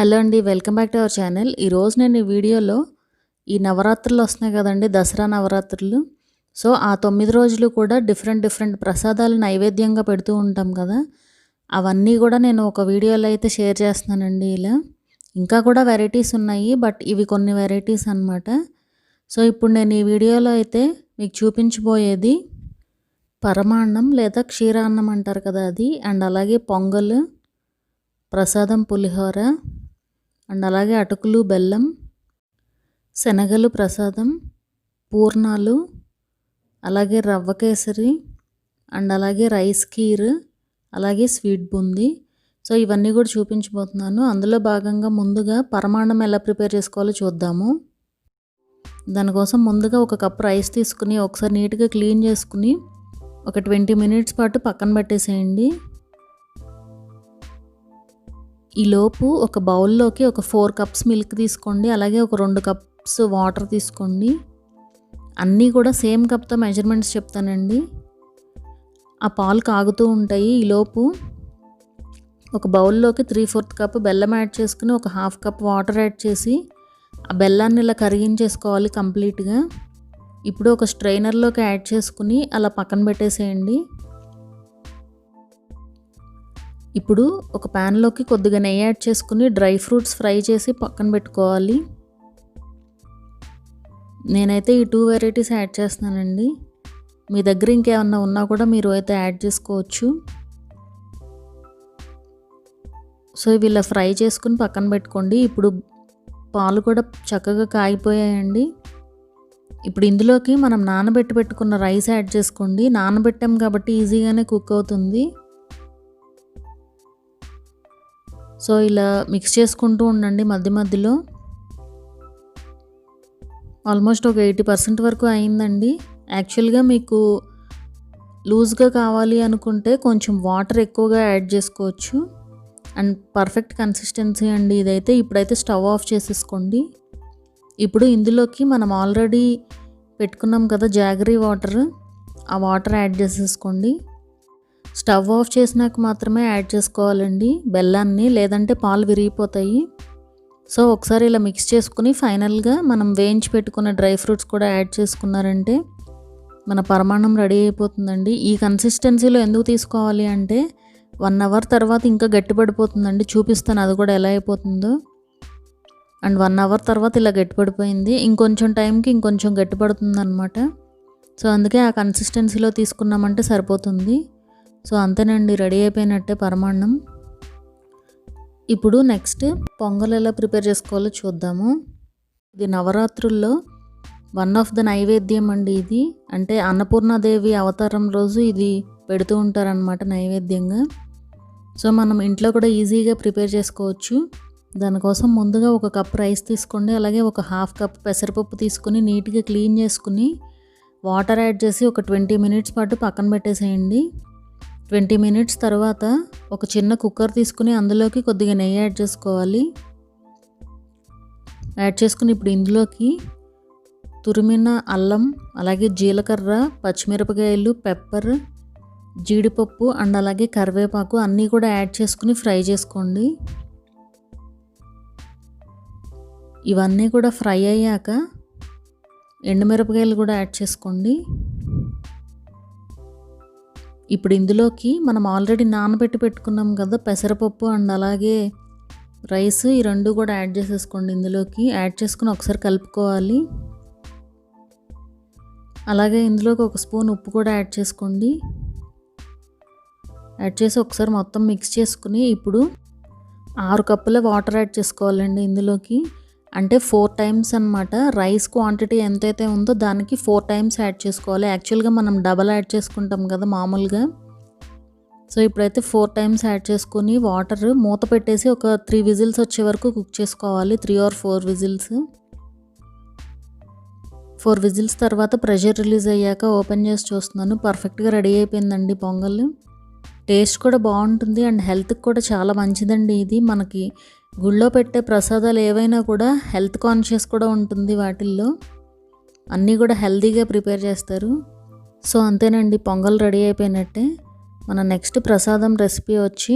Hello అండి, welcome back to our channel. ఈరోజు నేను ఈ వీడియోలో ఈ నవరాత్రులు వస్తున్నాయి కదండి, దసరా నవరాత్రులు. సో ఆ 9 రోజులు కూడా డిఫరెంట్ ప్రసాదాలు నైవేద్యంగా పెడుతూ ఉంటాం కదా, అవన్నీ కూడా నేను ఒక వీడియోలో అయితే షేర్ చేస్తున్నానండి. ఇలా ఇంకా కూడా వెరైటీస్ ఉన్నాయి, బట్ ఇవి కొన్ని వెరైటీస్ అన్నమాట. సో ఇప్పుడు నేను ఈ వీడియోలో అయితే మీకు చూపించబోయేది పరమాన్నం లేదా క్షీరాన్నం అంటారు కదా అది, అండ్ అలాగే పొంగల్, ప్రసాదం పులిహోర, అండ్ అలాగే అటుకులు బెల్లం, శనగలు ప్రసాదం, పూర్ణాలు, అలాగే రవ్వ కేసరి, అండ్ అలాగే రైస్ కీర్, అలాగే స్వీట్ బూందీ. సో ఇవన్నీ కూడా చూపించబోతున్నాను. అందులో భాగంగా ముందుగా పరమాన్నం ఎలా ప్రిపేర్ చేసుకోవాలో చూద్దాము. దానికోసం ముందుగా ఒక కప్ రైస్ తీసుకుని ఒకసారి నీట్గా క్లీన్ చేసుకుని ఒక 20 మినిట్స్ పాటు పక్కన పెట్టేసేయండి. ఈలోపు ఒక బౌల్లోకి ఒక 4 కప్స్ మిల్క్ తీసుకోండి, అలాగే ఒక 2 కప్స్ వాటర్ తీసుకోండి. అన్నీ కూడా సేమ్ కప్తో మెజర్మెంట్స్ చెప్తానండి. ఆ పాలు కాగుతూ ఉంటాయి. ఈలోపు ఒక బౌల్లోకి 3/4 కప్ బెల్లం యాడ్ చేసుకుని ఒక 1/2 కప్ వాటర్ యాడ్ చేసి ఆ బెల్లాన్ని ఇలా కరిగించేసుకోవాలి కంప్లీట్గా. ఇప్పుడు ఒక స్ట్రైనర్లోకి యాడ్ చేసుకుని అలా పక్కన పెట్టేసేయండి. ఇప్పుడు ఒక ప్యాన్లోకి కొద్దిగా నెయ్యి యాడ్ చేసుకుని డ్రై ఫ్రూట్స్ ఫ్రై చేసి పక్కన పెట్టుకోవాలి. నేనైతే ఈ 2 వెరైటీస్ యాడ్ చేస్తున్నానండి. మీ దగ్గర ఇంకేమన్నా ఉన్నా కూడా మీరు అయితే యాడ్ చేసుకోవచ్చు. సో ఇవి ఇలా ఫ్రై చేసుకుని పక్కన పెట్టుకోండి. ఇప్పుడు పాలు కూడా చక్కగా కాగిపోయాయండి. ఇప్పుడు ఇందులోకి మనం నానబెట్టి పెట్టుకున్న రైస్ యాడ్ చేసుకోండి. నానబెట్టాం కాబట్టి ఈజీగానే కుక్ అవుతుంది. సో ఇలా మిక్స్ చేసుకుంటూ ఉండండి మధ్య మధ్యలో. ఆల్మోస్ట్ ఒక 80% వరకు అయిందండి. యాక్చువల్గా మీకు లూజ్గా కావాలి అనుకుంటే కొంచెం వాటర్ ఎక్కువగా యాడ్ చేసుకోవచ్చు. అండ్ పర్ఫెక్ట్ కన్సిస్టెన్సీ అండి ఇదైతే. ఇప్పుడైతే స్టవ్ ఆఫ్ చేసేసుకోండి. ఇప్పుడు ఇందులోకి మనం ఆల్రెడీ పెట్టుకున్నాం కదా జాగరీ వాటర్, ఆ వాటర్ యాడ్ చేసేసుకోండి. స్టవ్ ఆఫ్ చేసినాక మాత్రమే యాడ్ చేసుకోవాలండి బెల్లాన్ని, లేదంటే పాలు విరిగిపోతాయి. సో ఒకసారి ఇలా మిక్స్ చేసుకుని ఫైనల్గా మనం వేయించి పెట్టుకున్న డ్రై ఫ్రూట్స్ కూడా యాడ్ చేసుకున్నారంటే మన పరమాన్నం రెడీ అయిపోతుందండి. ఈ కన్సిస్టెన్సీలో ఎందుకు తీసుకోవాలి అంటే 1 అవర్ తర్వాత ఇంకా గట్టిపడిపోతుందండి. చూపిస్తాను అది కూడా ఎలా అయిపోతుందో. అండ్ 1 అవర్ తర్వాత ఇలా గట్టిపడిపోయింది. ఇంకొంచెం టైంకి ఇంకొంచెం గట్టిపడుతుంది అనమాట. సో అందుకే ఆ కన్సిస్టెన్సీలో తీసుకున్నామంటే సరిపోతుంది. సో అంతేనండి, రెడీ అయిపోయినట్టే పరమాన్నం. ఇప్పుడు నెక్స్ట్ పొంగల్ ఎలా ప్రిపేర్ చేసుకోవాలో చూద్దాము. ఇది నవరాత్రుల్లో వన్ ఆఫ్ ద నైవేద్యం అండి ఇది. అంటే అన్నపూర్ణాదేవి అవతారం రోజు ఇది పెడుతూ ఉంటారనమాట నైవేద్యంగా. సో మనం ఇంట్లో కూడా ఈజీగా ప్రిపేర్ చేసుకోవచ్చు. దానికోసం ముందుగా ఒక కప్ రైస్ తీసుకోండి, అలాగే ఒక 1/2 కప్ పెసరపప్పు తీసుకుని నీట్గా క్లీన్ చేసుకుని వాటర్ యాడ్ చేసి ఒక 20 మినిట్స్ పాటు పక్కన పెట్టేసేయండి. 20 మినిట్స్ తర్వాత ఒక చిన్న కుక్కర్ తీసుకుని అందులోకి కొద్దిగా నెయ్యి యాడ్ చేసుకోవాలి. యాడ్ చేసుకుని ఇప్పుడు ఇందులోకి తురిమిన అల్లం, అలాగే జీలకర్ర, పచ్చిమిరపకాయలు, పెప్పర్, జీడిపప్పు, అండ్ అలాగే కరివేపాకు అన్నీ కూడా యాడ్ చేసుకుని ఫ్రై చేసుకోండి. ఇవన్నీ కూడా ఫ్రై అయ్యాక ఎండుమిరపకాయలు కూడా యాడ్ చేసుకోండి. ఇప్పుడు ఇందులోకి మనం ఆల్రెడీ నానబెట్టి పెట్టుకున్నాం కదా పెసరపప్పు అండ్ అలాగే రైస్, ఈ 2 కూడా యాడ్ చేసేసుకోండి. ఇందులోకి యాడ్ చేసుకుని ఒకసారి కలుపుకోవాలి. అలాగే ఇందులోకి ఒక స్పూన్ ఉప్పు కూడా యాడ్ చేసుకోండి. యాడ్ చేసి ఒకసారి మొత్తం మిక్స్ చేసుకుని ఇప్పుడు 6 కప్పుల వాటర్ యాడ్ చేసుకోవాలండి ఇందులోకి. అంటే 4 టైమ్స్ అనమాట. రైస్ క్వాంటిటీ ఎంతైతే ఉందో దానికి 4 టైమ్స్ యాడ్ చేసుకోవాలి. యాక్చువల్గా మనం డబల్ యాడ్ చేసుకుంటాం కదా మామూలుగా. సో ఇప్పుడైతే 4 టైమ్స్ యాడ్ చేసుకొని వాటర్ మూత పెట్టేసి ఒక 3 విజిల్స్ వచ్చే వరకు కుక్ చేసుకోవాలి. 3 or 4 విజిల్స్. 4 విజిల్స్ తర్వాత ప్రెషర్ రిలీజ్ అయ్యాక ఓపెన్ చేసి చూస్తున్నాను. పర్ఫెక్ట్గా రెడీ అయిపోయిందండి పొంగల్. టేస్ట్ కూడా బాగుంటుంది అండ్ హెల్త్కి కూడా చాలా మంచిదండి ఇది. మనకి గుళ్ళో పెట్టే ప్రసాదాలు ఏవైనా కూడా హెల్త్ కాన్షియస్ కూడా ఉంటుంది వాటిల్లో. అన్నీ కూడా హెల్తీగా ప్రిపేర్ చేస్తారు. సో అంతేనండి, పొంగల్ రెడీ అయిపోయినట్టే. మన నెక్స్ట్ ప్రసాదం రెసిపీ వచ్చి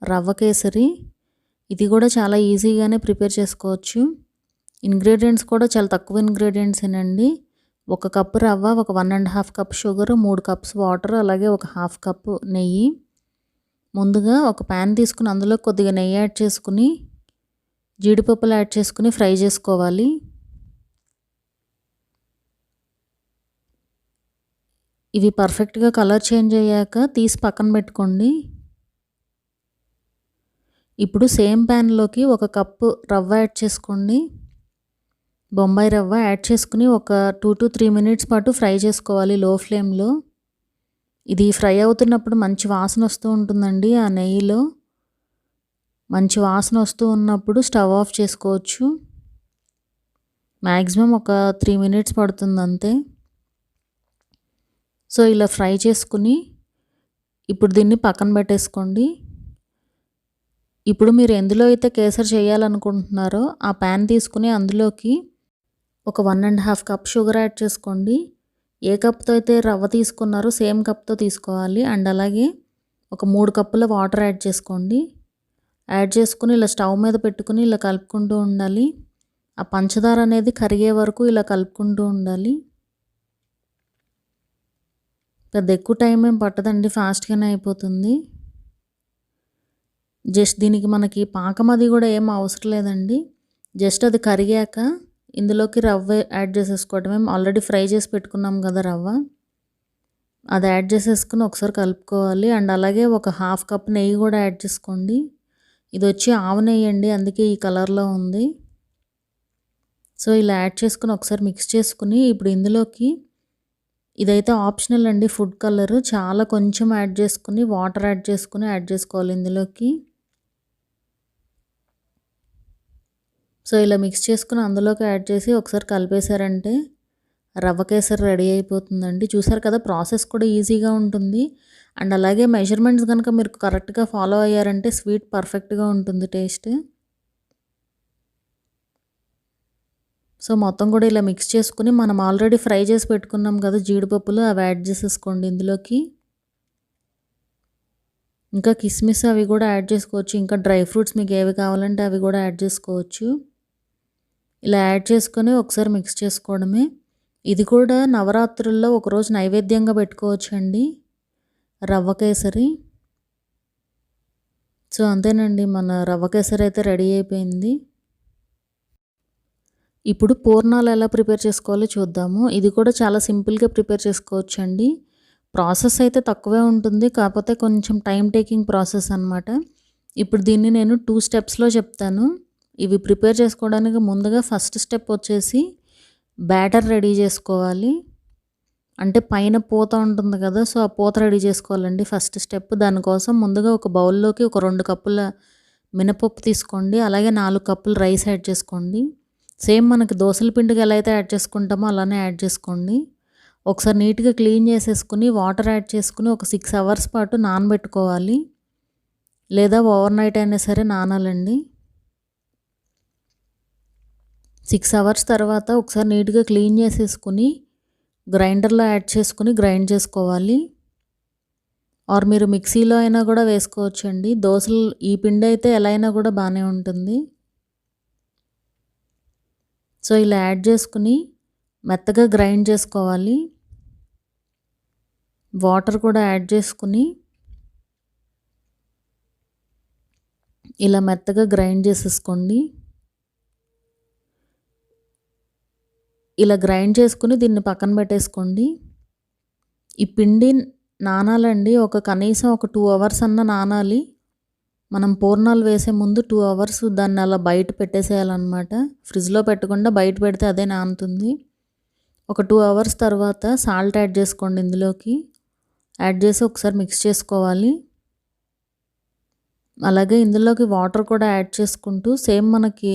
రవ్వ కేసరి. ఇది కూడా చాలా ఈజీగానే ప్రిపేర్ చేసుకోవచ్చు. ఇంగ్రీడియంట్స్ కూడా చాలా తక్కువ ఇంగ్రీడియంట్సేనండి. 1 కప్పు రవ్వ, ఒక 1 ½ కప్ షుగర్, 3 కప్స్ వాటర్, అలాగే ఒక ½ కప్పు నెయ్యి. ముందుగా ఒక ప్యాన్ తీసుకుని అందులో కొద్దిగా నెయ్యి యాడ్ చేసుకుని జీడిపప్పులు యాడ్ చేసుకుని ఫ్రై చేసుకోవాలి. ఇవి పర్ఫెక్ట్గా కలర్ చేంజ్ అయ్యాక తీసి పక్కన పెట్టుకోండి. ఇప్పుడు సేమ్ ప్యాన్లోకి 1 కప్పు రవ్వ యాడ్ చేసుకోండి. బొంబాయి రవ్వ యాడ్ చేసుకుని ఒక 2 to 3 మినిట్స్ పాటు ఫ్రై చేసుకోవాలి లో ఫ్లేమ్లో. ఇది ఫ్రై అవుతున్నప్పుడు మంచి వాసన వస్తూ ఉంటుందండి. ఆ నెయ్యిలో మంచి వాసన వస్తూ ఉన్నప్పుడు స్టవ్ ఆఫ్ చేసుకోవచ్చు. మ్యాక్సిమం ఒక 3 మినిట్స్ పడుతుంది అంతే. సో ఇలా ఫ్రై చేసుకుని ఇప్పుడు దీన్ని పక్కన పెట్టేసుకోండి. ఇప్పుడు మీరు ఎందులో అయితే కేసరి చేయాలనుకుంటున్నారో ఆ ప్యాన్ తీసుకుని అందులోకి ఒక 1 ½ కప్ షుగర్ యాడ్ చేసుకోండి. ఏ కప్తో అయితే రవ్వ తీసుకున్నారో సేమ్ కప్తో తీసుకోవాలి. అండ్ అలాగే ఒక 3 కప్పుల వాటర్ యాడ్ చేసుకోండి. యాడ్ చేసుకుని ఇలా స్టవ్ మీద పెట్టుకుని ఇలా కలుపుకుంటూ ఉండాలి. ఆ పంచదార అనేది కరిగే వరకు ఇలా కలుపుకుంటూ ఉండాలి. పెద్ద ఎక్కువ టైం ఏం పట్టదండి, ఫాస్ట్గానే అయిపోతుంది. జస్ట్ దీనికి మనకి పాకం అది కూడా ఏం అవసరం లేదండి. జస్ట్ అది కరిగాక ఇందులోకి రవ్వ యాడ్ చేసేసుకోవటమే. ఆల్రెడీ ఫ్రై చేసి పెట్టుకున్నాం కదా రవ్వ, అది యాడ్ చేసేసుకుని ఒకసారి కలుపుకోవాలి. అండ్ అలాగే ఒక ½ కప్ నెయ్యి కూడా యాడ్ చేసుకోండి. ఇది వచ్చి ఆవు నెయ్యి అండి, అందుకే ఈ కలర్లో ఉంది. సో ఇలా యాడ్ చేసుకుని ఒకసారి మిక్స్ చేసుకుని ఇప్పుడు ఇందులోకి ఇదైతే ఆప్షనల్ అండి, ఫుడ్ కలర్ చాలా కొంచెం యాడ్ చేసుకుని వాటర్ యాడ్ చేసుకోవాలి ఇందులోకి. సో ఇలా మిక్స్ చేసుకుని అందులోకి యాడ్ చేసి ఒకసారి కలిపేశారంటే రవ్వ కేసరి రెడీ అయిపోతుందండి. చూసారు కదా, ప్రాసెస్ కూడా ఈజీగా ఉంటుంది. అండ్ అలాగే మెజర్మెంట్స్ కనుక మీరు కరెక్ట్గా ఫాలో అయ్యారంటే స్వీట్ పర్ఫెక్ట్గా ఉంటుంది టేస్ట్. సో మొత్తం కూడా ఇలా మిక్స్ చేసుకుని మనం ఆల్రెడీ ఫ్రై చేసి పెట్టుకున్నాం కదా జీడిపప్పులు, అవి యాడ్ చేసేసుకోండి ఇందులోకి. ఇంకా కిస్మిస్ అవి కూడా యాడ్ చేసుకోవచ్చు. ఇంకా డ్రై ఫ్రూట్స్ మీకు ఏవి కావాలంటే అవి కూడా యాడ్ చేసుకోవచ్చు. ఇలా యాడ్ చేసుకొని ఒకసారి మిక్స్ చేసుకోవడమే. ఇది కూడా నవరాత్రుల్లో ఒకరోజు నైవేద్యంగా పెట్టుకోవచ్చండి, రవ్వ కేసరి. సో అంతేనండి, మన రవ్వ కేసరి అయితే రెడీ అయిపోయింది. ఇప్పుడు పూర్ణాలు ఎలా ప్రిపేర్ చేసుకోవాలో చూద్దాము. ఇది కూడా చాలా సింపుల్గా ప్రిపేర్ చేసుకోవచ్చండి. ప్రాసెస్ అయితే తక్కువే ఉంటుంది, కాకపోతే కొంచెం టైం టేకింగ్ ప్రాసెస్ అనమాట. ఇప్పుడు దీన్ని నేను 2 స్టెప్స్లో చెప్తాను. ఇవి ప్రిపేర్ చేసుకోవడానికి ముందుగా ఫస్ట్ స్టెప్ వచ్చేసి బ్యాటర్ రెడీ చేసుకోవాలి. అంటే పైన పూత ఉంటుంది కదా, సో ఆ పూత రెడీ చేసుకోవాలండి ఫస్ట్ స్టెప్. దానికోసం ముందుగా ఒక బౌల్లోకి ఒక 2 కప్పుల మినపప్పు తీసుకోండి. అలాగే 4 కప్పులు రైస్ యాడ్ చేసుకోండి. సేమ్ మనకి దోసల పిండికి ఎలా అయితే యాడ్ చేసుకుంటామో అలానే యాడ్ చేసుకోండి. ఒకసారి నీట్గా క్లీన్ చేసేసుకుని వాటర్ యాడ్ చేసుకుని ఒక 6 అవర్స్ పాటు నానబెట్టుకోవాలి, లేదా ఓవర్ నైట్ అయినా సరే నానాలండి. 6 అవర్స్ తర్వాత ఒకసారి నీట్గా క్లీన్ చేసేసుకుని గ్రైండర్లో యాడ్ చేసుకుని గ్రైండ్ చేసుకోవాలి. ఆర్ మీరు మిక్సీలో అయినా కూడా వేసుకోవచ్చండి. దోసలు ఈ పిండి అయితే ఎలా అయినా కూడా బాగానే ఉంటుంది. సో ఇలా యాడ్ చేసుకుని మెత్తగా గ్రైండ్ చేసుకోవాలి. వాటర్ కూడా యాడ్ చేసుకుని ఇలా మెత్తగా గ్రైండ్ చేసేసుకోండి. ఇలా గ్రైండ్ చేసుకుని దీన్ని పక్కన పెట్టేసుకోండి. ఈ పిండి నానాలండి, కనీసం ఒక 2 అవర్స్ అన్న నానాలి. మనం పూర్ణాలు వేసే ముందు 2 అవర్స్ దాన్ని అలా బయట పెట్టేసేయాలన్నమాట. ఫ్రిడ్జ్లో పెట్టకుండా బయట పెడితే అదే నానుతుంది. ఒక 2 అవర్స్ తర్వాత సాల్ట్ యాడ్ చేసుకోండి ఇందులోకి. యాడ్ చేసి ఒకసారి మిక్స్ చేసుకోవాలి. అలాగే ఇందులోకి వాటర్ కూడా యాడ్ చేసుకుంటూ సేమ్ మనకి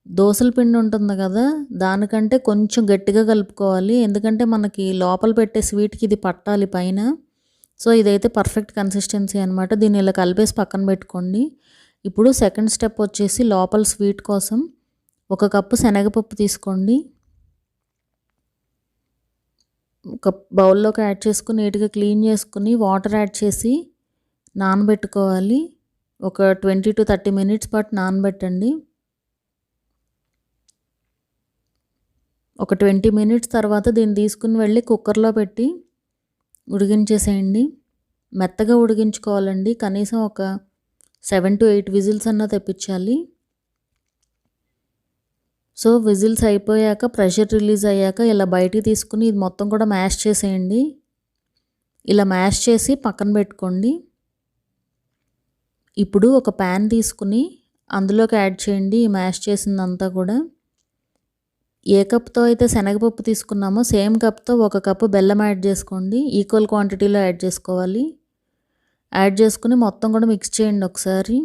దోసల పిండి ఉంటుంది కదా, దానికంటే కొంచెం గట్టిగా కలుపుకోవాలి. ఎందుకంటే మనకి లోపల పెట్టే స్వీట్కి ఇది పట్టాలి పైన. సో ఇదైతే పర్ఫెక్ట్ కన్సిస్టెన్సీ అనమాట. దీన్ని ఇలా కలిపేసి పక్కన పెట్టుకోండి. ఇప్పుడు సెకండ్ స్టెప్ వచ్చేసి లోపల స్వీట్ కోసం 1 కప్పు శనగపప్పు తీసుకోండి. ఒక బౌల్లోకి యాడ్ చేసుకుని నీట్గా క్లీన్ చేసుకుని వాటర్ యాడ్ చేసి నానబెట్టుకోవాలి. ఒక 20-30 మినిట్స్ పాటు నానబెట్టండి. ఒక 20 మినిట్స్ తర్వాత దీన్ని తీసుకుని వెళ్ళి కుక్కర్లో పెట్టి ఉడికించేసేయండి. మెత్తగా ఉడికించుకోవాలండి. కనీసం ఒక 7-8 విజిల్స్ అన్నా తెప్పించాలి. సో విజిల్స్ అయిపోయాక ప్రెషర్ రిలీజ్ అయ్యాక ఇలా బయటికి తీసుకుని ఇది మొత్తం కూడా మ్యాష్ చేసేయండి. ఇలా మ్యాష్ చేసి పక్కన పెట్టుకోండి. ఇప్పుడు ఒక ప్యాన్ తీసుకుని అందులోకి యాడ్ చేయండి ఈ మ్యాష్ చేసిందంతా కూడా. ఏ కప్తో అయితే శనగపప్పు తీసుకున్నామో సేమ్ కప్తో 1 కప్పు బెల్లం యాడ్ చేసుకోండి. ఈక్వల్ క్వాంటిటీలో యాడ్ చేసుకోవాలి. యాడ్ చేసుకుని మొత్తం కూడా మిక్స్ చేయండి ఒకసారి.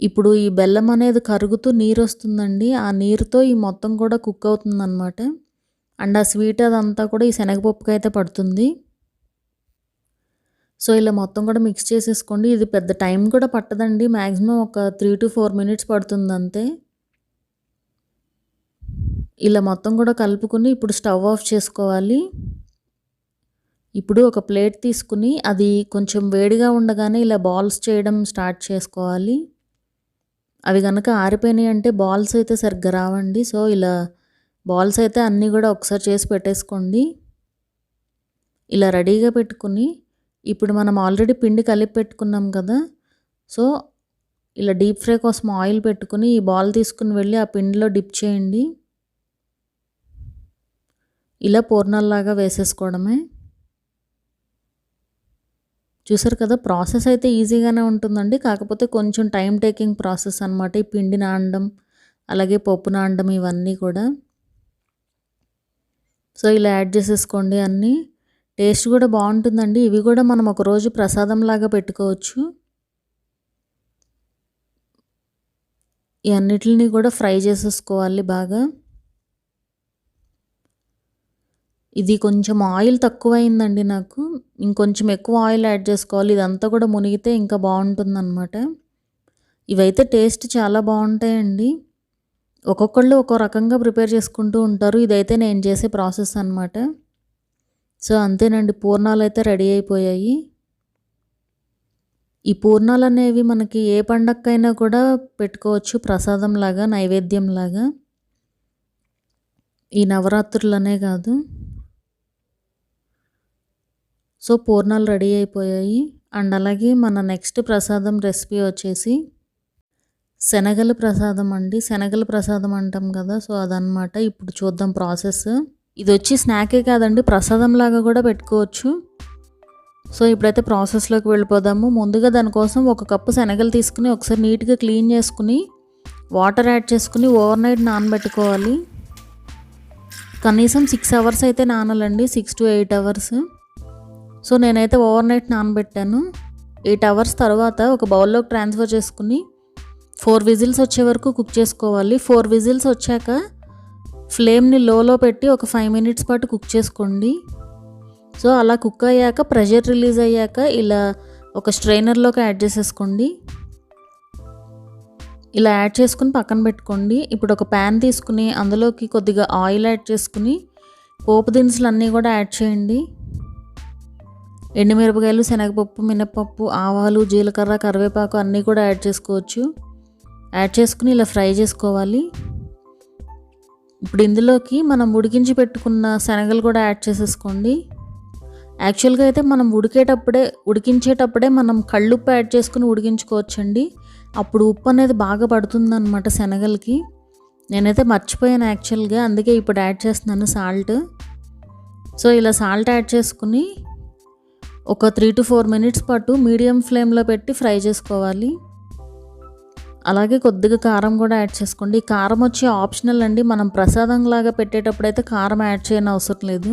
ఇప్పుడు ఈ బెల్లం అనేది కరుగుతూ నీరు వస్తుందండి. ఆ నీరుతో ఈ మొత్తం కూడా కుక్ అవుతుందన్నమాట. అండ్ ఆ స్వీట్ అదంతా కూడా ఈ శనగపప్పుకి అయితే పడుతుంది. సో ఇలా మొత్తం కూడా మిక్స్ చేసేసుకోండి. ఇది పెద్ద టైం కూడా పట్టదండి. మ్యాక్సిమం ఒక 3-4 మినిట్స్ పడుతుంది అంతే. ఇలా మొత్తం కూడా కలుపుకొని ఇప్పుడు స్టవ్ ఆఫ్ చేసుకోవాలి. ఇప్పుడు ఒక ప్లేట్ తీసుకుని అది కొంచెం వేడిగా ఉండగానే ఇలా బాల్స్ చేయడం స్టార్ట్ చేసుకోవాలి. అవి కనుక ఆరిపోయినాయి అంటే బాల్స్ అయితే సరిగ్గా రావండి. సో ఇలా బాల్స్ అయితే అన్నీ కూడా ఒకసారి చేసి పెట్టేసుకోండి. ఇలా రెడీగా పెట్టుకుని ఇప్పుడు మనం ఆల్రెడీ పిండి కలిపి పెట్టుకున్నాం కదా. సో ఇలా డీప్ ఫ్రై కోసం ఆయిల్ పెట్టుకుని ఈ బాల్ తీసుకుని వెళ్ళి ఆ పిండిలో డిప్ చేయండి. ఇలా పూర్ణాల్లాగా వేసేసుకోవడమే. చూసారు కదా, ప్రాసెస్ అయితే ఈజీగానే ఉంటుందండి. కాకపోతే కొంచెం టైం టేకింగ్ ప్రాసెస్ అనమాట. ఈ పిండి నానడం అలాగే పప్పు నానడం ఇవన్నీ కూడా. సో ఇలా యాడ్ చేసేసుకోండి అన్నీ. టేస్ట్ కూడా బాగుంటుందండి. ఇవి కూడా మనం ఒకరోజు ప్రసాదంలాగా పెట్టుకోవచ్చు. ఈ అన్నిటిని కూడా ఫ్రై చేసేసుకోవాలి బాగా. ఇది కొంచెం ఆయిల్ తక్కువైందండి నాకు. ఇంకొంచెం ఎక్కువ ఆయిల్ యాడ్ చేసుకోవాలి. ఇదంతా కూడా మునిగితే ఇంకా బాగుంటుందన్నమాట. ఇవైతే టేస్ట్ చాలా బాగుంటాయండి. ఒక్కొక్కళ్ళు ఒక్కో రకంగా ప్రిపేర్ చేసుకుంటూ ఉంటారు. ఇదైతే నేను చేసే ప్రాసెస్ అనమాట. సో అంతేనండి, పూర్ణాలు అయితే రెడీ అయిపోయాయి. ఈ పూర్ణాలు అనేవి మనకి ఏ పండక్కైనా కూడా పెట్టుకోవచ్చు ప్రసాదంలాగా, నైవేద్యంలాగా. ఈ నవరాత్రులనే కాదు. సో పూర్ణాలు రెడీ అయిపోయాయి. అండ్ అలాగే మన నెక్స్ట్ ప్రసాదం రెసిపీ వచ్చేసి శనగల ప్రసాదం అండి. శనగల ప్రసాదం అంటాం కదా, సో అదనమాట. ఇప్పుడు చూద్దాం ప్రాసెస్. ఇది వచ్చి స్నాకే కాదండి, ప్రసాదం లాగా కూడా పెట్టుకోవచ్చు. సో ఇప్పుడైతే ప్రాసెస్లోకి వెళ్ళిపోదాము. ముందుగా దానికోసం 1 కప్పు శనగలు తీసుకుని ఒకసారి నీట్గా క్లీన్ చేసుకుని వాటర్ యాడ్ చేసుకుని ఓవర్ నైట్ నానబెట్టుకోవాలి. కనీసం 6 అవర్స్ అయితే నానాలండి, 6 to 8 అవర్స్. సో నేనైతే ఓవర్ నైట్ నానబెట్టాను. 8 అవర్స్ తర్వాత ఒక బౌల్లోకి ట్రాన్స్ఫర్ చేసుకుని 4 విజిల్స్ వచ్చే వరకు కుక్ చేసుకోవాలి. 4 విజిల్స్ వచ్చాక ఫ్లేమ్ని లోలో పెట్టి ఒక 5 మినిట్స్ పాటు కుక్ చేసుకోండి. సో అలా కుక్ అయ్యాక ప్రెషర్ రిలీజ్ అయ్యాక ఇలా ఒక స్ట్రైనర్లోకి యాడ్ చేసేసుకోండి. ఇలా యాడ్ చేసుకుని పక్కన పెట్టుకోండి. ఇప్పుడు ఒక ప్యాన్ తీసుకుని అందులోకి కొద్దిగా ఆయిల్ యాడ్ చేసుకుని పోపు దినుసులు అన్నీ కూడా యాడ్ చేయండి. ఎండుమిరపకాయలు, శనగపప్పు, మినపప్పు, ఆవాలు, జీలకర్ర, కరివేపాకు అన్నీ కూడా యాడ్ చేసుకోవచ్చు. యాడ్ చేసుకుని ఇలా ఫ్రై చేసుకోవాలి. ఇప్పుడు ఇందులోకి మనం ఉడికించి పెట్టుకున్న శనగలు కూడా యాడ్ చేసేసుకోండి. యాక్చువల్గా అయితే మనం ఉడికించేటప్పుడే మనం కళ్ళుప్పు యాడ్ చేసుకుని ఉడికించుకోవచ్చండి. అప్పుడు ఉప్పు అనేది బాగా పడుతుందన్నమాట శనగలకి. నేనైతే మర్చిపోయాను యాక్చువల్గా, అందుకే ఇప్పుడు యాడ్ చేస్తున్నాను సాల్ట్. సో ఇలా సాల్ట్ యాడ్ చేసుకుని ఒక 3 to 4 మినిట్స్ పాటు మీడియం ఫ్లేమ్లో పెట్టి ఫ్రై చేసుకోవాలి. అలాగే కొద్దిగా కారం కూడా యాడ్ చేసుకోండి. కారం వచ్చి ఆప్షనల్ అండి. మనం ప్రసాదం లాగా పెట్టేటప్పుడు అయితే కారం యాడ్ చేయని అవసరం లేదు.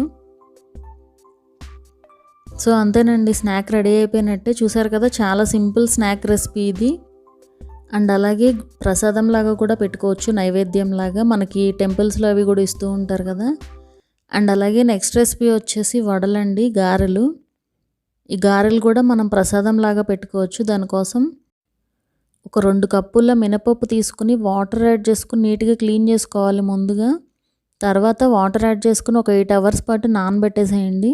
సో అంతేనండి, స్నాక్ రెడీ అయిపోయినట్టే. చూసారు కదా, చాలా సింపుల్ స్నాక్ రెసిపీ ఇది. అండ్ అలాగే ప్రసాదం లాగా కూడా పెట్టుకోవచ్చు, నైవేద్యం లాగా. మనకి టెంపుల్స్లో అవి కూడా ఇస్తూ ఉంటారు కదా. అండ్ అలాగే నెక్స్ట్ రెసిపీ వచ్చేసి వడలండి, గారెలు. ఈ గారెలు కూడా మనం ప్రసాదం లాగా పెట్టుకోవచ్చు. దానికోసం ఒక 2 కప్పుల మినపప్పు తీసుకుని వాటర్ యాడ్ చేసుకుని నీట్గా క్లీన్ చేసుకోవాలి ముందుగా. తర్వాత వాటర్ యాడ్ చేసుకుని ఒక 8 అవర్స్ పాటు నానబెట్టేసేయండి.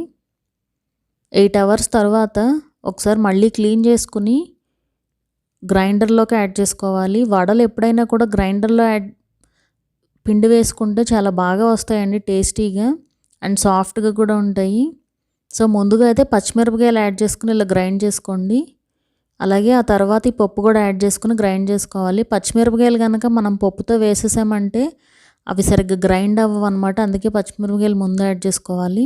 8 అవర్స్ తర్వాత ఒకసారి మళ్ళీ క్లీన్ చేసుకుని గ్రైండర్లోకి యాడ్ చేసుకోవాలి. వడలు ఎప్పుడైనా కూడా గ్రైండర్లో పిండి వేసుకుంటే చాలా బాగా వస్తాయండి, టేస్టీగా అండ్ సాఫ్ట్గా కూడా ఉంటాయి. సో ముందుగా అయితే పచ్చిమిరపకాయలు యాడ్ చేసుకుని ఇలా గ్రైండ్ చేసుకోండి. అలాగే ఆ తర్వాత ఈ పప్పు కూడా యాడ్ చేసుకుని గ్రైండ్ చేసుకోవాలి. పచ్చిమిరపకాయలు కనుక మనం పప్పుతో వేసేసామంటే అవి సరిగ్గా గ్రైండ్ అవ్వవు అనమాట. అందుకే పచ్చిమిరపకాయలు ముందు యాడ్ చేసుకోవాలి.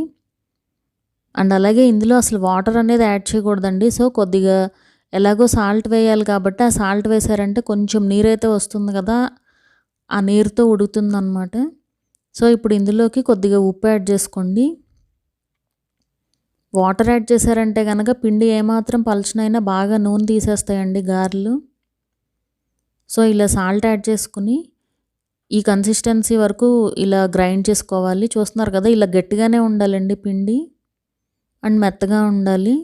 అండ్ అలాగే ఇందులో అసలు వాటర్ అనేది యాడ్ చేయకూడదండి. సో కొద్దిగా ఎలాగో సాల్ట్ వేయాలి కాబట్టి ఆ సాల్ట్ వేసారంటే కొంచెం నీరైతే వస్తుంది కదా, ఆ నీరుతో ఉడుకుతుందన్నమాట. సో ఇప్పుడు ఇందులోకి కొద్దిగా ఉప్పు యాడ్ చేసుకోండి. వాటర్ యాడ్ చేశారంటే కనుక పిండి ఏమాత్రం పలచనైనా బాగా నూనె తీసేస్తాయండి గారెలు. సో ఇలా సాల్ట్ యాడ్ చేసుకుని ఈ కన్సిస్టెన్సీ వరకు ఇలా గ్రైండ్ చేసుకోవాలి. చూస్తున్నారు కదా, ఇలా గట్టిగానే ఉండాలండి పిండి అండ్ మెత్తగా ఉండాలి.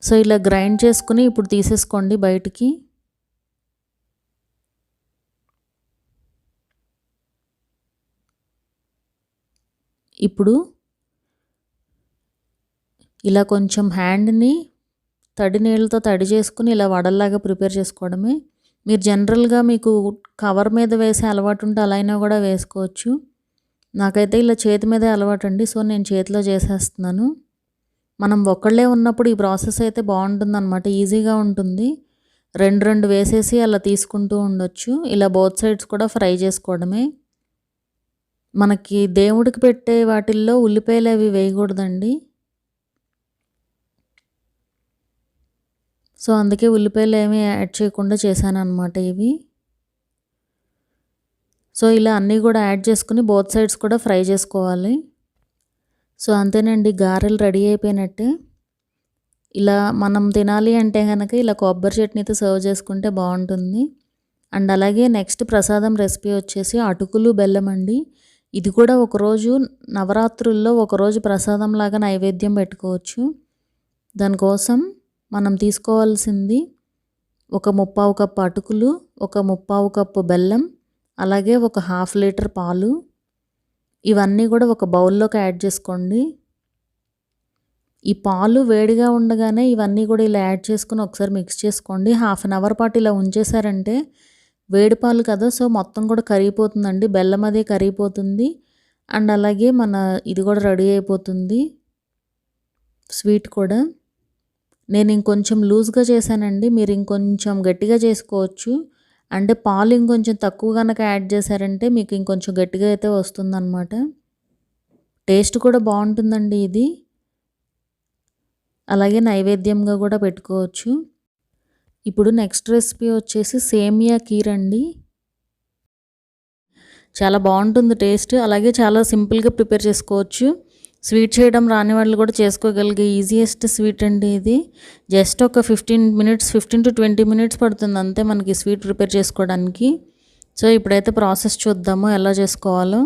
సో ఇలా గ్రైండ్ చేసుకుని ఇప్పుడు తీసేసుకోండి బయటికి. ఇప్పుడు ఇలా కొంచెం హ్యాండ్ని తడి నీళ్ళతో తడి చేసుకుని ఇలా వడల్లాగా ప్రిపేర్ చేసుకోవడమే. మీరు జనరల్గా మీకు కవర్ మీద వేసే అలవాటు ఉంటే అలా అయినా కూడా వేసుకోవచ్చు. నాకైతే ఇలా చేతి మీదే అలవాటు అండి, సో నేను చేతిలో చేసేస్తున్నాను. మనం ఒక్కళ్ళే ఉన్నప్పుడు ఈ ప్రాసెస్ అయితే బాగుంటుందన్నమాట, ఈజీగా ఉంటుంది. రెండు వేసేసి అలా తీసుకుంటూ ఉండొచ్చు. ఇలా బోత్ సైడ్స్ కూడా ఫ్రై చేసుకోవడమే. మనకి దేవుడికి పెట్టే వాటిల్లో ఉల్లిపాయలు అవి వేయకూడదండి. సో అందుకే ఉల్లిపాయలు ఏమీ యాడ్ చేయకుండా చేశాను అనమాట ఇవి. సో ఇలా అన్నీ కూడా యాడ్ చేసుకుని బోత్ సైడ్స్ కూడా ఫ్రై చేసుకోవాలి. సో అంతేనండి, గారెలు రెడీ అయిపోయినట్టే. ఇలా మనం తినాలి అంటే కనుక ఇలా కొబ్బరి చట్నీతో సర్వ్ చేసుకుంటే బాగుంటుంది. అండ్ అలాగే నెక్స్ట్ ప్రసాదం రెసిపీ వచ్చేసి అటుకులు బెల్లం అండి. ఇది కూడా ఒకరోజు నవరాత్రుల్లో ఒకరోజు ప్రసాదం లాగా నైవేద్యం పెట్టుకోవచ్చు. దానికోసం మనం తీసుకోవాల్సింది ఒక 3/4 కప్పు అటుకులు, ఒక 3/4 కప్పు బెల్లం, అలాగే ఒక 1/2 లీటర్ పాలు. ఇవన్నీ కూడా ఒక బౌల్లోకి యాడ్ చేసుకోండి. ఈ పాలు వేడిగా ఉండగానే ఇవన్నీ కూడా ఇలా యాడ్ చేసుకుని ఒకసారి మిక్స్ చేసుకోండి. 1/2 అవర్ పాటు ఇలా ఉంచేసారంటే వేడి పాలు కదా, సో మొత్తం కూడా కరిగిపోతుందండి, బెల్లం అదే కరిగిపోతుంది. అండ్ అలాగే మన ఇది కూడా రెడీ అయిపోతుంది, స్వీట్ కూడా. నేను ఇంకొంచెం లూజ్గా చేశానండి, మీరు ఇంకొంచెం గట్టిగా చేసుకోవచ్చు. అంటే పాలు ఇంకొంచెం తక్కువ కనుక యాడ్ చేశారంటే మీకు ఇంకొంచెం గట్టిగా అయితే వస్తుందన్నమాట. టేస్ట్ కూడా బాగుంటుందండి ఇది. అలాగే నైవేద్యంగా కూడా పెట్టుకోవచ్చు. ఇప్పుడు నెక్స్ట్ రెసిపీ వచ్చేసి సేమియా కీర్ అండి. చాలా బాగుంటుంది టేస్ట్, అలాగే చాలా సింపుల్గా ప్రిపేర్ చేసుకోవచ్చు. స్వీట్ చేయడం రాని వాళ్ళు కూడా చేసుకోగలిగే ఈజియెస్ట్ స్వీట్ అండి ఇది. జస్ట్ ఒక 15 to 20 మినిట్స్ పడుతుంది అంతే మనకి స్వీట్ ప్రిపేర్ చేసుకోవడానికి. సో ఇప్పుడైతే ప్రాసెస్ చూద్దాము ఎలా చేసుకోవాలో.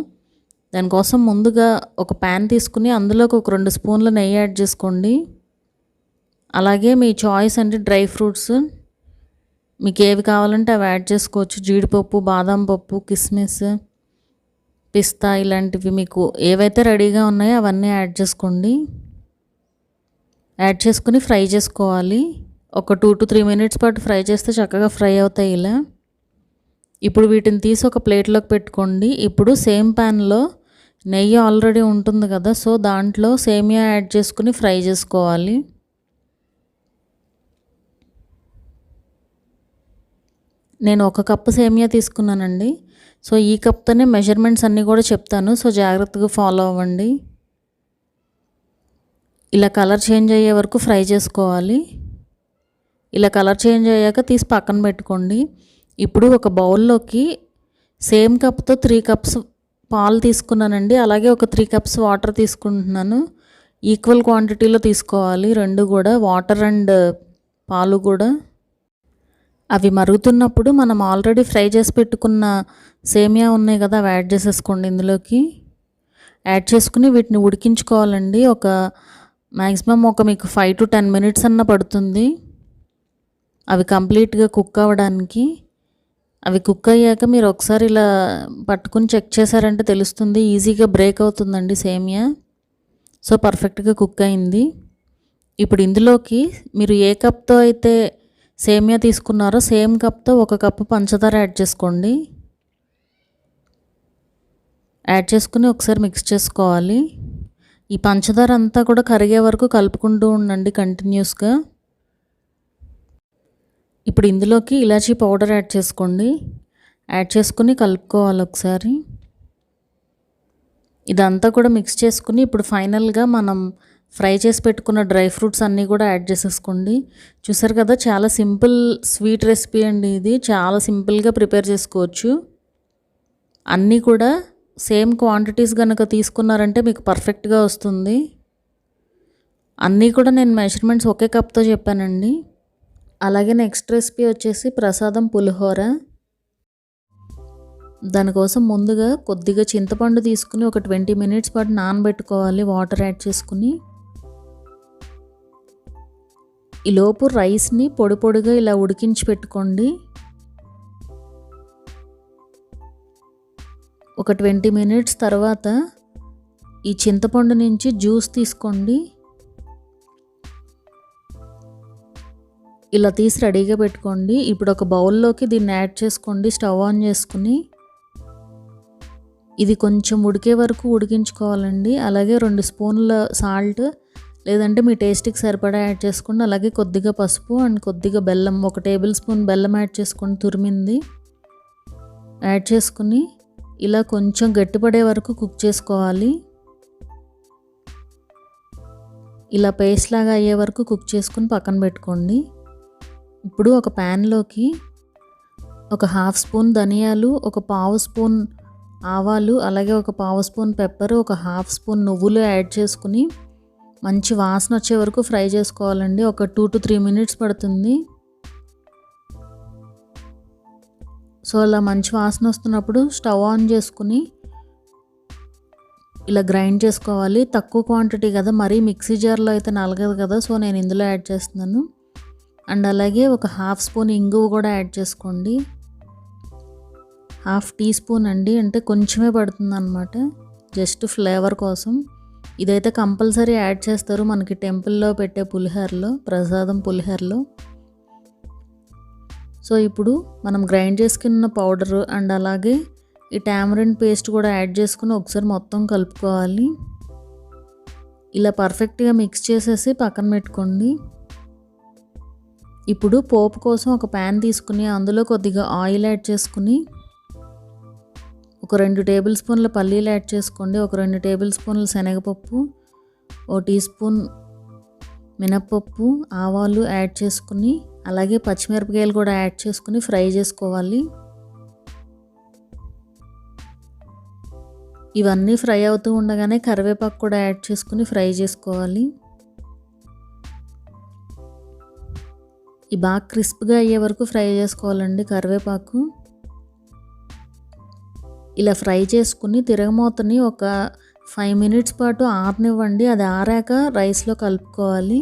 దానికోసం ముందుగా ఒక ప్యాన్ తీసుకుని అందులోకి ఒక 2 స్పూన్ల నెయ్యి యాడ్ చేసుకోండి. అలాగే మీ చాయిస్ అంటే డ్రై ఫ్రూట్స్ మీకు ఏవి కావాలంటే అవి యాడ్ చేసుకోవచ్చు. జీడిపప్పు, బాదం పప్పు, కిస్మిస్, పిస్తా ఇలాంటివి మీకు ఏవైతే రెడీగా ఉన్నాయో అవన్నీ యాడ్ చేసుకోండి. యాడ్ చేసుకుని ఫ్రై చేసుకోవాలి. ఒక 2 to 3 మినిట్స్ పాటు ఫ్రై చేస్తే చక్కగా ఫ్రై అవుతాయి ఇలా. ఇప్పుడు వీటిని తీసి ఒక ప్లేట్లోకి పెట్టుకోండి. ఇప్పుడు సేమ్ ప్యాన్లో నెయ్యి ఆల్రెడీ ఉంటుంది కదా, సో దాంట్లో సేమియా యాడ్ చేసుకుని ఫ్రై చేసుకోవాలి. నేను 1 కప్పు సేమియా తీసుకున్నానండి. సో ఈ కప్తోనే మెజర్మెంట్స్ అన్నీ కూడా చెప్తాను, సో జాగ్రత్తగా ఫాలో అవ్వండి. ఇలా కలర్ చేంజ్ అయ్యే వరకు ఫ్రై చేసుకోవాలి. ఇలా కలర్ చేంజ్ అయ్యాక తీసి పక్కన పెట్టుకోండి. ఇప్పుడు ఒక బౌల్లోకి సేమ్ కప్తో 3 కప్స్ పాలు తీసుకున్నానండి. అలాగే ఒక 3 కప్స్ వాటర్ తీసుకుంటున్నాను. ఈక్వల్ క్వాంటిటీలో తీసుకోవాలి రెండు కూడా, వాటర్ అండ్ పాలు కూడా. అవి మరుగుతున్నప్పుడు మనం ఆల్రెడీ ఫ్రై చేసి పెట్టుకున్న సేమియా ఉన్నాయి కదా, అవి యాడ్ చేసేసుకోండి ఇందులోకి. యాడ్ చేసుకుని వీటిని ఉడికించుకోవాలండి. ఒక మ్యాక్సిమం మీకు 5 to 10 మినిట్స్ అన్న పడుతుంది అవి కంప్లీట్గా కుక్ అవ్వడానికి. అవి కుక్ అయ్యాక మీరు ఒకసారి ఇలా పట్టుకుని చెక్ చేశారంటే తెలుస్తుంది, ఈజీగా బ్రేక్ అవుతుందండి సేమియా. సో పర్ఫెక్ట్గా కుక్ అయింది. ఇప్పుడు ఇందులోకి మీరు ఏ కప్తో అయితే సేమియా తీసుకున్నారో సేమ్ కప్తో 1 కప్పు పంచదార యాడ్ చేసుకోండి. యాడ్ చేసుకుని ఒకసారి మిక్స్ చేసుకోవాలి. ఈ పంచదార అంతా కూడా కరిగే వరకు కలుపుకుంటూ ఉండండి కంటిన్యూస్గా. ఇప్పుడు ఇందులోకి ఇలాచీ పౌడర్ యాడ్ చేసుకోండి. యాడ్ చేసుకుని కలుపుకోవాలి ఒకసారి. ఇదంతా కూడా మిక్స్ చేసుకుని ఇప్పుడు ఫైనల్గా మనం ఫ్రై చేసి పెట్టుకున్న డ్రై ఫ్రూట్స్ అన్నీ కూడా యాడ్ చేసేసుకోండి. చూసారు కదా, చాలా సింపుల్ స్వీట్ రెసిపీ అండి ఇది. చాలా సింపుల్గా ప్రిపేర్ చేసుకోవచ్చు. అన్నీ కూడా సేమ్ క్వాంటిటీస్ కనుక తీసుకున్నారంటే మీకు పర్ఫెక్ట్గా వస్తుంది. అన్నీ కూడా నేను మెజర్మెంట్స్ ఒకే కప్తో చెప్పానండి. అలాగే నెక్స్ట్ రెసిపీ వచ్చేసి ప్రసాదం పులిహోర. దానికోసం ముందుగా కొద్దిగా చింతపండు తీసుకుని ఒక 20 మినిట్స్ పాటు నానబెట్టుకోవాలి వాటర్ యాడ్ చేసుకుని. ఈలోపు రైస్ని పొడి పొడిగా ఇలా ఉడికించి పెట్టుకోండి. ఒక 20 మినిట్స్ తర్వాత ఈ చింతపండు నుంచి జ్యూస్ తీసుకోండి. ఇలా తీసి రెడీగా పెట్టుకోండి. ఇప్పుడు ఒక బౌల్లోకి దీన్ని యాడ్ చేసుకోండి. స్టవ్ ఆన్ చేసుకుని ఇది కొంచెం ఉడికే వరకు ఉడికించుకోవాలండి. అలాగే 2 స్పూన్ల సాల్ట్ లేదంటే మీ టేస్ట్కి సరిపడా యాడ్ చేసుకోండి. అలాగే కొద్దిగా పసుపు అండ్ కొద్దిగా బెల్లం, 1 టేబుల్ స్పూన్ బెల్లం యాడ్ చేసుకోండి తురిమింది. యాడ్ చేసుకుని ఇలా కొంచెం గట్టిపడే వరకు కుక్ చేసుకోవాలి. ఇలా పేస్ట్ లాగా అయ్యే వరకు కుక్ చేసుకుని పక్కన పెట్టుకోండి. ఇప్పుడు ఒక ప్యాన్లోకి ఒక 1/2 స్పూన్ ధనియాలు, ఒక 1/2 స్పూన్ ఆవాలు, అలాగే ఒక 1/2 స్పూన్ పెప్పర్, ఒక 1/2 స్పూన్ నువ్వులు యాడ్ చేసుకుని మంచి వాసన వచ్చే వరకు ఫ్రై చేసుకోవాలండి. ఒక 2 to 3 మినిట్స్ పడుతుంది. సో అలా మంచి వాసన వస్తున్నప్పుడు స్టవ్ ఆన్ చేసుకుని ఇలా గ్రైండ్ చేసుకోవాలి. తక్కువ క్వాంటిటీ కదా, మరీ మిక్సీ జార్లో అయితే నలగదు కదా, సో నేను ఇందులో యాడ్ చేస్తున్నాను. అండ్ అలాగే ఒక 1/2 స్పూన్ ఇంగువ కూడా యాడ్ చేసుకోండి. 1/2 టీ స్పూన్ అండి, అంటే కొంచెమే పడుతుంది అన్నమాట, జస్ట్ ఫ్లేవర్ కోసం. ఇదైతే కంపల్సరీ యాడ్ చేస్తారు మనకి టెంపుల్లో పెట్టే పులిహోరలో, ప్రసాదం పులిహోరలో. సో ఇప్పుడు మనం గ్రైండ్ చేసుకున్న పౌడరు అండ్ అలాగే ఈ టామరిన్ పేస్ట్ కూడా యాడ్ చేసుకుని ఒకసారి మొత్తం కలుపుకోవాలి. ఇలా పర్ఫెక్ట్గా మిక్స్ చేసేసి పక్కన పెట్టుకోండి. ఇప్పుడు పోపు కోసం ఒక ప్యాన్ తీసుకుని అందులో కొద్దిగా ఆయిల్ యాడ్ చేసుకుని ఒక 2 టేబుల్ స్పూన్ల పల్లీలు యాడ్ చేసుకోండి. ఒక 2 టేబుల్ స్పూన్ల శనగపప్పు, 1 టీ స్పూన్ మినప్పప్పు, ఆవాలు యాడ్ చేసుకుని అలాగే పచ్చిమిరపకాయలు కూడా యాడ్ చేసుకుని ఫ్రై చేసుకోవాలి. ఇవన్నీ ఫ్రై అవుతూ ఉండగానే కరివేపాకు కూడా యాడ్ చేసుకుని ఫ్రై చేసుకోవాలి. ఈ బాగా క్రిస్ప్గా అయ్యే వరకు ఫ్రై చేసుకోవాలండి కరివేపాకు. ఇలా ఫ్రై చేసుకుని తిరగమూతని ఒక 5 మినిట్స్ పాటు ఆరనివ్వండి. అది ఆరాక రైస్లో కలుపుకోవాలి.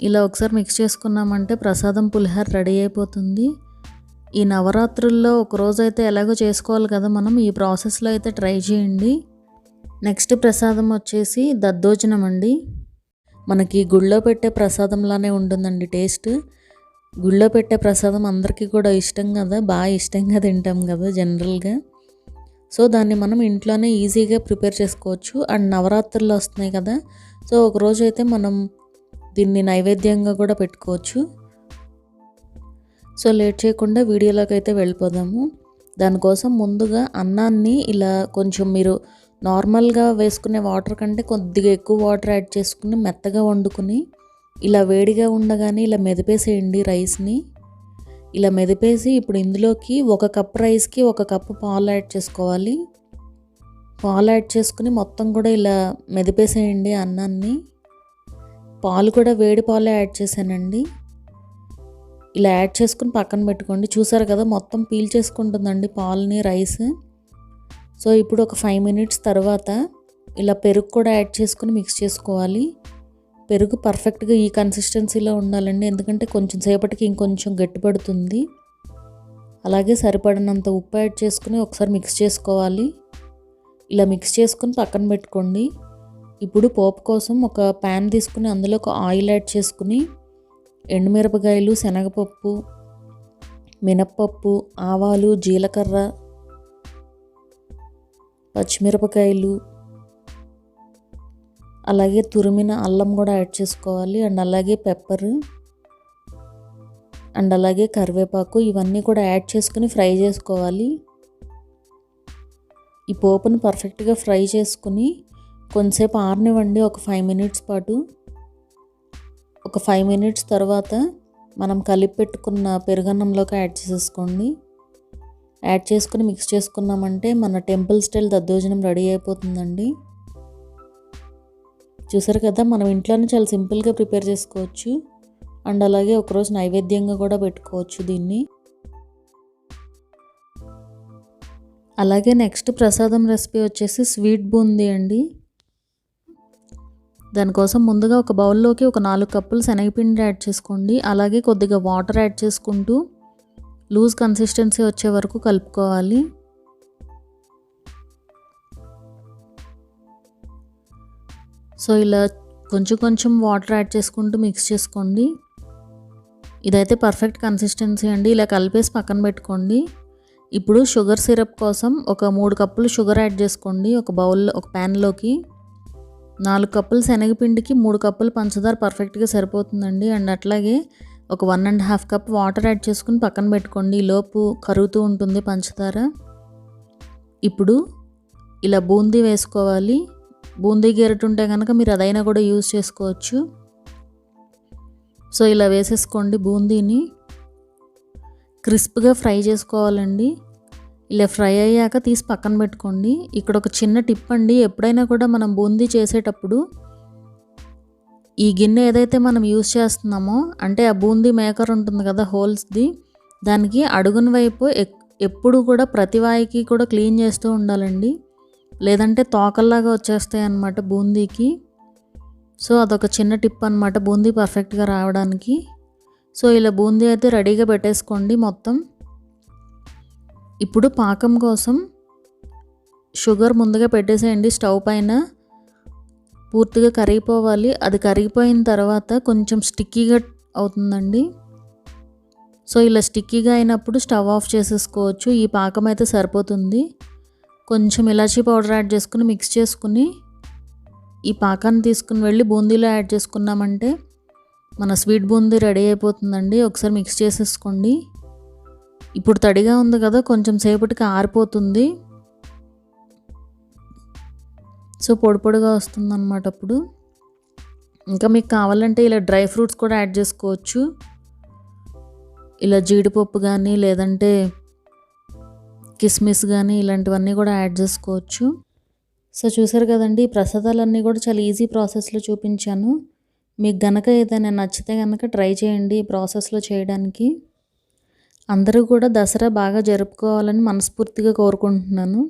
ఇలా ఒకసారి మిక్స్ చేసుకున్నామంటే ప్రసాదం పులిహోర రెడీ అయిపోతుంది. ఈ నవరాత్రుల్లో ఒకరోజు అయితే ఎలాగో చేసుకోవాలి కదా మనం, ఈ ప్రాసెస్లో అయితే ట్రై చేయండి. నెక్స్ట్ ప్రసాదం వచ్చేసి దద్దోజనం అండి. మనకి గుళ్ళో పెట్టే ప్రసాదంలానే ఉంటుందండి టేస్ట్. గుళ్ళో పెట్టే ప్రసాదం అందరికీ కూడా ఇష్టం కదా, బాగా ఇష్టంగా తింటాం కదా జనరల్గా. సో దాన్ని మనం ఇంట్లోనే ఈజీగా ప్రిపేర్ చేసుకోవచ్చు. అండ్ నవరాత్రులు వస్తున్నాయి కదా, సో ఒకరోజు అయితే మనం దీన్ని నైవేద్యంగా కూడా పెట్టుకోవచ్చు. సో లేట్ చేయకుండా వీడియోలోకి అయితే వెళ్ళిపోదాము. దానికోసం ముందుగా అన్నాన్ని ఇలా కొంచెం మీరు నార్మల్గా వేసుకునే వాటర్ కంటే కొద్దిగా ఎక్కువ వాటర్ యాడ్ చేసుకుని మెత్తగా వండుకుని ఇలా వేడిగా ఉండగానే ఇలా మెదిపేసేయండి రైస్ని. ఇలా మెదిపేసి ఇప్పుడు ఇందులోకి 1 కప్ రైస్కి 1 కప్పు పాలు యాడ్ చేసుకోవాలి. పాలు యాడ్ చేసుకుని మొత్తం కూడా ఇలా మెదిపేసేయండి అన్నాన్ని. పాలు కూడా వేడి పాలు యాడ్ చేశానండి. ఇలా యాడ్ చేసుకుని పక్కన పెట్టుకోండి. చూసారు కదా మొత్తం పీల్ చేసుకుంటుందండి పాలని రైస్. సో ఇప్పుడు ఒక 5 మినిట్స్ తర్వాత ఇలా పెరుగు కూడా యాడ్ చేసుకుని మిక్స్ చేసుకోవాలి. పెరుగు పర్ఫెక్ట్గా ఈ కన్సిస్టెన్సీలో ఉండాలండి, ఎందుకంటే కొంచెం సేపటికి ఇంకొంచెం గట్టిపడుతుంది. అలాగే సరిపడినంత ఉప్పు యాడ్ చేసుకుని ఒకసారి మిక్స్ చేసుకోవాలి. ఇలా మిక్స్ చేసుకుని పక్కన పెట్టుకోండి. ఇప్పుడు పోపు కోసం ఒక ప్యాన్ తీసుకుని అందులో ఒక ఆయిల్ యాడ్ చేసుకుని ఎండుమిరపకాయలు, శనగపప్పు, మినప్పప్పు, ఆవాలు, జీలకర్ర, పచ్చిమిరపకాయలు, అలాగే తురిమిన అల్లం కూడా యాడ్ చేసుకోవాలి. అండ్ అలాగే పెప్పర్ అండ్ అలాగే కరివేపాకు ఇవన్నీ కూడా యాడ్ చేసుకుని ఫ్రై చేసుకోవాలి. ఈ పోపును పర్ఫెక్ట్గా ఫ్రై చేసుకుని కొంతసేపు ఆరనివ్వండి, ఒక 5 మినిట్స్ పాటు. ఒక 5 మినిట్స్ తర్వాత మనం కలిపి పెట్టుకున్న పెరుగన్నంలోకి యాడ్ చేసేసుకోండి. యాడ్ చేసుకుని మిక్స్ చేసుకున్నామంటే మన టెంపుల్ స్టైల్ దద్దోజనం రెడీ అయిపోతుందండి. చూసారు కదా, మనం ఇంట్లోనే చాలా సింపుల్గా ప్రిపేర్ చేసుకోవచ్చు. అండ్ అలాగే ఒకరోజు నైవేద్యంగా కూడా పెట్టుకోవచ్చు దీన్ని. అలాగే నెక్స్ట్ ప్రసాదం రెసిపీ వచ్చేసి స్వీట్ బూందీ అండి. దానికోసం ముందుగా ఒక బౌల్లోకి ఒక 4 కప్పులు శనగపిండి యాడ్ చేసుకోండి. అలాగే కొద్దిగా వాటర్ యాడ్ చేసుకుంటూ లూజ్ కన్సిస్టెన్సీ వచ్చే వరకు కలుపుకోవాలి. సో ఇలా కొంచెం కొంచెం వాటర్ యాడ్ చేసుకుంటూ మిక్స్ చేసుకోండి. ఇదైతే పర్ఫెక్ట్ కన్సిస్టెన్సీ అండి. ఇలా కలిపేసి పక్కన పెట్టుకోండి. ఇప్పుడు షుగర్ సిరప్ కోసం ఒక 3 కప్పులు షుగర్ యాడ్ చేసుకోండి. ఒక ప్యాన్లోకి 4 కప్పులు శనగపిండికి 3 కప్పులు పంచదార పర్ఫెక్ట్గా సరిపోతుందండి. అండ్ అట్లాగే ఒక 1.5 కప్ వాటర్ యాడ్ చేసుకుని పక్కన పెట్టుకోండి. ఈలోపు కరుగుతూ ఉంటుంది పంచదార. ఇప్పుడు ఇలా బూందీ వేసుకోవాలి. బూందీ గెరటి ఉంటే కనుక మీరు అదైనా కూడా యూజ్ చేసుకోవచ్చు. సో ఇలా వేసేసుకోండి. బూందీని క్రిస్ప్గా ఫ్రై చేసుకోవాలండి. ఇలా ఫ్రై అయ్యాక తీసి పక్కన పెట్టుకోండి. ఇక్కడ ఒక చిన్న టిప్ అండి, ఎప్పుడైనా కూడా మనం బూందీ చేసేటప్పుడు ఈ గిన్నె ఏదైతే మనం యూజ్ చేస్తున్నామో అంటే ఆ బూందీ మేకర్ ఉంటుంది కదా హోల్స్ది, దానికి అడుగున వైపు ఎప్పుడు కూడా ప్రతి వాయికి కూడా క్లీన్ చేస్తూ ఉండాలండి. లేదంటే తోకల్లాగా వచ్చేస్తాయి అన్నమాట బూందీకి. సో అదొక చిన్న టిప్ అనమాట బూందీ పర్ఫెక్ట్గా రావడానికి. సో ఇలా బూందీ అయితే రెడీగా పెట్టేసుకోండి మొత్తం. ఇప్పుడు పాకం కోసం షుగర్ ముందుగా పెట్టేసేయండి స్టవ్ పైన. పూర్తిగా కరిగిపోవాలి. అది కరిగిపోయిన తర్వాత కొంచెం స్టిక్కీగా అవుతుందండి. సో ఇలా స్టిక్కీగా అయినప్పుడు స్టవ్ ఆఫ్ చేసేసుకోవచ్చు. ఈ పాకం అయితే సరిపోతుంది. కొంచెం ఇలాచీ పౌడర్ యాడ్ చేసుకుని మిక్స్ చేసుకుని ఈ పాకాన్ని తీసుకుని వెళ్ళి బూందీలో యాడ్ చేసుకున్నామంటే మన స్వీట్ బూందీ రెడీ అయిపోతుందండి. ఒకసారి మిక్స్ చేసేసుకోండి. ఇప్పుడు తడిగా ఉంది కదా, కొంచెం సేపటికి ఆరిపోతుంది. సో పొడి పొడిగా వస్తుంది అన్నమాట. అప్పుడు ఇంకా మీకు కావాలంటే ఇలా డ్రై ఫ్రూట్స్ కూడా యాడ్ చేసుకోవచ్చు. ఇలా జీడిపప్పు కానీ లేదంటే కిస్మిస్ కానీ ఇలాంటివన్నీ కూడా యాడ్ చేసుకోవచ్చు. సో చూసారు కదండి, ఈ ప్రసాదాలన్నీ కూడా చాలా ఈజీ ప్రాసెస్లో చూపించాను. మీకు గనక ఏదైనా నచ్చితే కనుక ట్రై చేయండి ఈ ప్రాసెస్లో చేయడానికి. అందరూ కూడా దసరా బాగా జరుపుకోవాలని మనస్ఫూర్తిగా కోరుకుంటున్నాను.